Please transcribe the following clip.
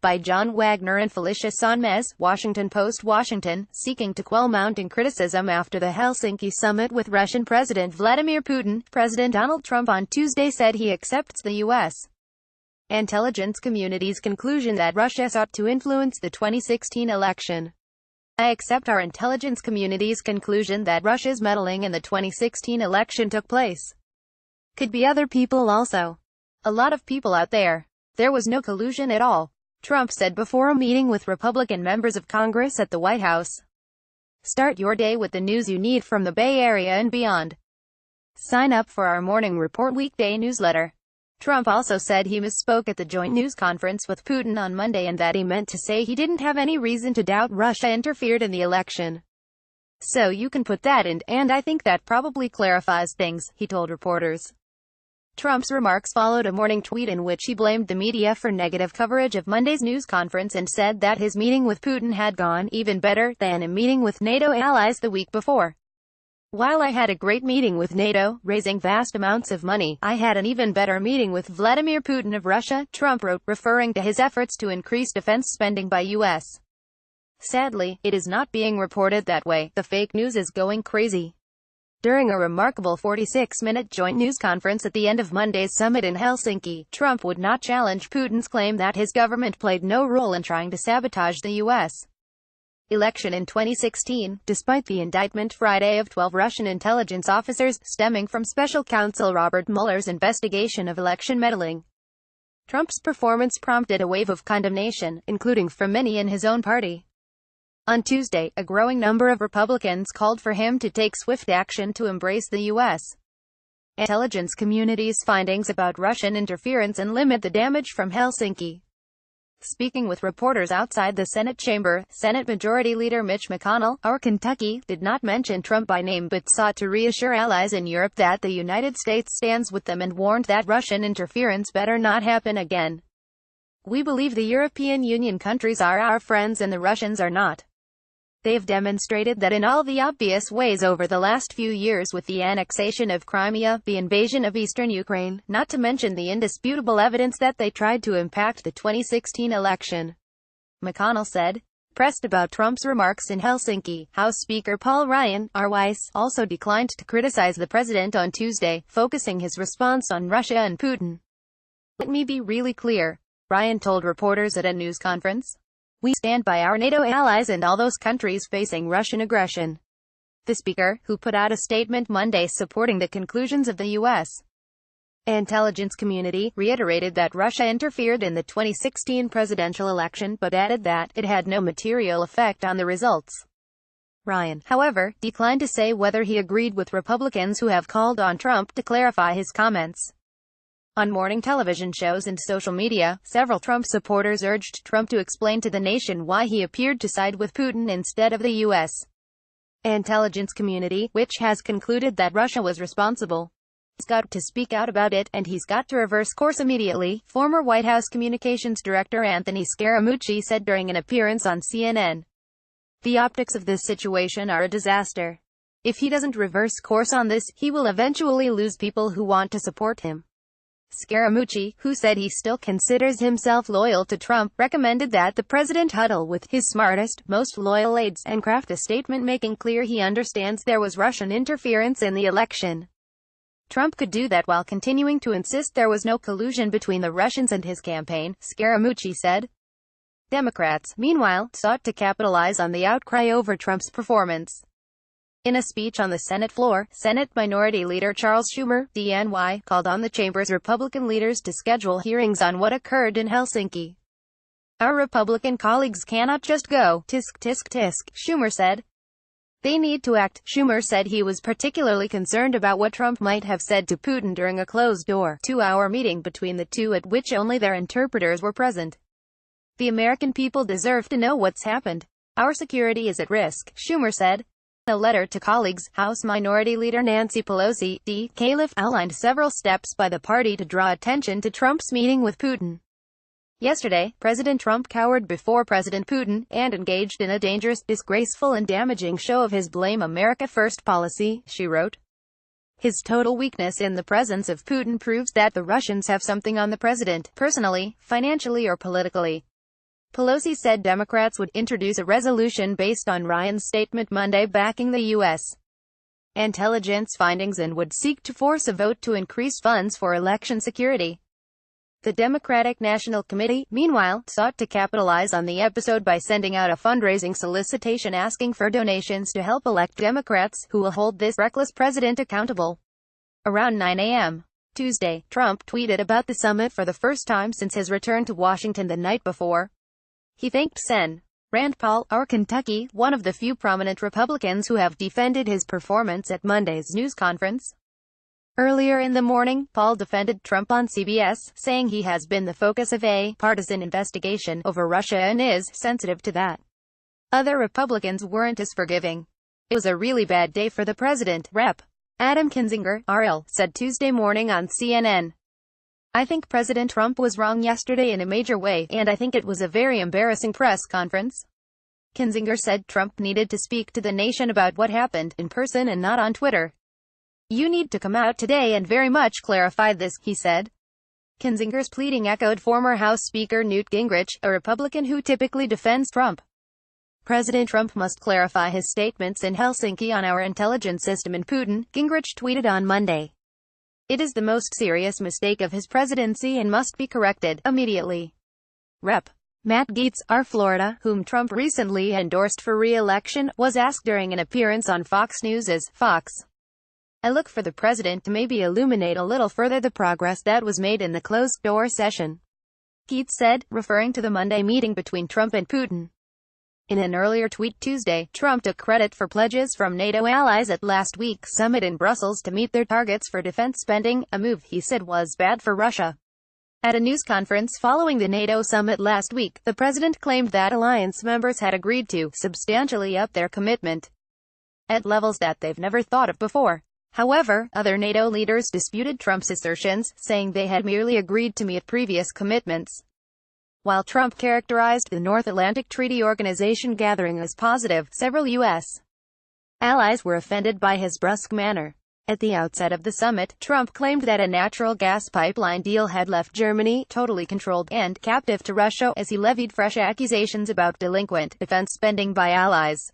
by John Wagner and Felicia Sonmez, Washington Post. Washington, seeking to quell mounting criticism after the Helsinki summit with Russian President Vladimir Putin. President Donald Trump on Tuesday said he accepts the U.S. intelligence community's conclusion that Russia sought to influence the 2016 election. "I accept our intelligence community's conclusion that Russia's meddling in the 2016 election took place. Could be other people also. A lot of people out there. There was no collusion at all," Trump said before a meeting with Republican members of Congress at the White House. Start your day with the news you need from the Bay Area and beyond. Sign up for our Morning Report weekday newsletter. Trump also said he misspoke at the joint news conference with Putin on Monday and that he meant to say he didn't have any reason to doubt Russia interfered in the election. "So you can put that in, and I think that probably clarifies things," he told reporters. Trump's remarks followed a morning tweet in which he blamed the media for negative coverage of Monday's news conference and said that his meeting with Putin had gone even better than a meeting with NATO allies the week before. "While I had a great meeting with NATO, raising vast amounts of money, I had an even better meeting with Vladimir Putin of Russia," Trump wrote, referring to his efforts to increase defense spending by U.S. "Sadly, it is not being reported that way. The fake news is going crazy." During a remarkable 46-minute joint news conference at the end of Monday's summit in Helsinki, Trump would not challenge Putin's claim that his government played no role in trying to sabotage the U.S. election in 2016, despite the indictment Friday of 12 Russian intelligence officers, stemming from special counsel Robert Mueller's investigation of election meddling. Trump's performance prompted a wave of condemnation, including from many in his own party. On Tuesday, a growing number of Republicans called for him to take swift action to embrace the U.S. intelligence community's findings about Russian interference and limit the damage from Helsinki. Speaking with reporters outside the Senate chamber, Senate Majority Leader Mitch McConnell, our Kentucky, did not mention Trump by name but sought to reassure allies in Europe that the United States stands with them and warned that Russian interference better not happen again. "We believe the European Union countries are our friends and the Russians are not. They've demonstrated that in all the obvious ways over the last few years with the annexation of Crimea, the invasion of eastern Ukraine, not to mention the indisputable evidence that they tried to impact the 2016 election," McConnell said. Pressed about Trump's remarks in Helsinki, House Speaker Paul Ryan, RYS, also declined to criticize the president on Tuesday, focusing his response on Russia and Putin. "Let me be really clear," Ryan told reporters at a news conference. "We stand by our NATO allies and all those countries facing Russian aggression." The speaker, who put out a statement Monday supporting the conclusions of the U.S. intelligence community, reiterated that Russia interfered in the 2016 presidential election but added that it had no material effect on the results. Ryan, however, declined to say whether he agreed with Republicans who have called on Trump to clarify his comments. On morning television shows and social media, several Trump supporters urged Trump to explain to the nation why he appeared to side with Putin instead of the U.S. intelligence community, which has concluded that Russia was responsible. "He's got to speak out about it, and he's got to reverse course immediately," former White House Communications Director Anthony Scaramucci said during an appearance on CNN. "The optics of this situation are a disaster. If he doesn't reverse course on this, he will eventually lose people who want to support him." Scaramucci, who said he still considers himself loyal to Trump, recommended that the president huddle with his smartest, most loyal aides, and craft a statement making clear he understands there was Russian interference in the election. Trump could do that while continuing to insist there was no collusion between the Russians and his campaign, Scaramucci said. Democrats, meanwhile, sought to capitalize on the outcry over Trump's performance. In a speech on the Senate floor, Senate Minority Leader Charles Schumer, DNY, called on the chamber's Republican leaders to schedule hearings on what occurred in Helsinki. "Our Republican colleagues cannot just go, tisk tisk tisk," Schumer said. "They need to act." Schumer said he was particularly concerned about what Trump might have said to Putin during a closed-door, two-hour meeting between the two at which only their interpreters were present. "The American people deserve to know what's happened. Our security is at risk," Schumer said. In a letter to colleagues, House Minority Leader Nancy Pelosi, D. Califf, outlined several steps by the party to draw attention to Trump's meeting with Putin. Yesterday, President Trump cowered before President Putin, and engaged in a dangerous, disgraceful and damaging show of his Blame America First policy, she wrote. His total weakness in the presence of Putin proves that the Russians have something on the president, personally, financially or politically. Pelosi said Democrats would introduce a resolution based on Ryan's statement Monday backing the U.S. intelligence findings and would seek to force a vote to increase funds for election security. The Democratic National Committee, meanwhile, sought to capitalize on the episode by sending out a fundraising solicitation asking for donations to help elect Democrats, who will hold this reckless president accountable. Around 9 a.m. Tuesday, Trump tweeted about the summit for the first time since his return to Washington the night before. He thanked Sen. Rand Paul, of Kentucky, one of the few prominent Republicans who have defended his performance at Monday's news conference. Earlier in the morning, Paul defended Trump on CBS, saying he has been the focus of a partisan investigation over Russia and is sensitive to that. Other Republicans weren't as forgiving. It was a really bad day for the president, Rep. Adam Kinzinger, RL, said Tuesday morning on CNN. I think President Trump was wrong yesterday in a major way, and I think it was a very embarrassing press conference. Kinzinger said Trump needed to speak to the nation about what happened, in person and not on Twitter. You need to come out today and very much clarify this, he said. Kinzinger's pleading echoed former House Speaker Newt Gingrich, a Republican who typically defends Trump. President Trump must clarify his statements in Helsinki on our intelligence system and Putin, Gingrich tweeted on Monday. It is the most serious mistake of his presidency and must be corrected immediately. Rep. Matt Gaetz, R. Florida, whom Trump recently endorsed for re-election, was asked during an appearance on Fox News as Fox. I look for the president to maybe illuminate a little further the progress that was made in the closed-door session. Gaetz said, referring to the Monday meeting between Trump and Putin. In an earlier tweet Tuesday, Trump took credit for pledges from NATO allies at last week's summit in Brussels to meet their targets for defense spending, a move he said was bad for Russia. At a news conference following the NATO summit last week, the president claimed that alliance members had agreed to substantially up their commitment at levels that they've never thought of before. However, other NATO leaders disputed Trump's assertions, saying they had merely agreed to meet previous commitments. While Trump characterized the North Atlantic Treaty Organization gathering as positive, several U.S. allies were offended by his brusque manner. At the outset of the summit, Trump claimed that a natural gas pipeline deal had left Germany totally controlled and captive to Russia as he levied fresh accusations about delinquent defense spending by allies.